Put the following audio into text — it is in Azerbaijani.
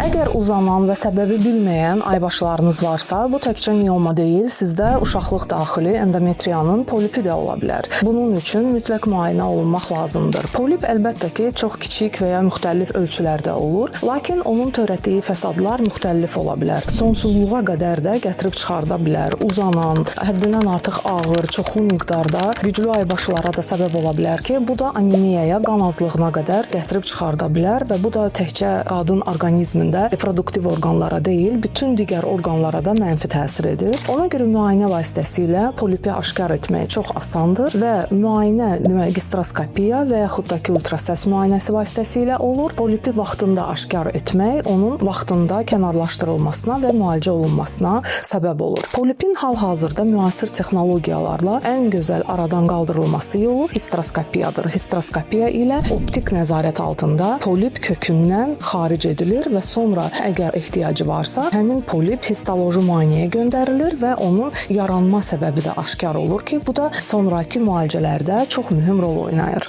Əgər uzanan və səbəbi bilməyən aybaşlarınız varsa, bu təkcə mioma deyil, sizdə uşaqlıq daxili endometriyanın polipi də ola bilər. Bunun üçün mütləq müayinə olunmaq lazımdır. Polip əlbəttə ki, çox kiçik və ya müxtəlif ölçülərdə olur, lakin onun törətdiyi fəsadlar müxtəlif ola bilər. Sonsuzluğa qədər də gətirib çıxarda bilər. Uzanan, həddindən artıq ağır, çoxlu miqdarda güclü aybaşlara da səbəb ola bilər ki, bu da anemiyaya, qan azlığına qədər gətirib çıxarda bilər və bu da təkcə qadın orqanizmində reproduktiv orqanlara deyil, bütün digər orqanlara da mənfi təsir edir. Ona görə müayinə vasitəsilə polipi aşkar etmək çox asandır və müayinə gistroskopiya və yaxud da ki, ultrasəs müayinəsi vasitəsilə olur. Polipi vaxtında aşkar etmək onun vaxtında kənarlaşdırılmasına və müalicə olunmasına səbəb olur. Polipin hal-hazırda müasir texnologiyalarla ən gözəl aradan qaldırılması yolu histeroskopiyadır. Histeroskopiya ilə optik nəzarət altında polip kökündən xaric edilir və sonra əgər ehtiyacı varsa, həmin polip histoloji müayinəyə göndərilir və onun yaranma səbəbi də aşkar olur ki, bu da sonrakı müalicələrdə çox mühüm rol oynayır.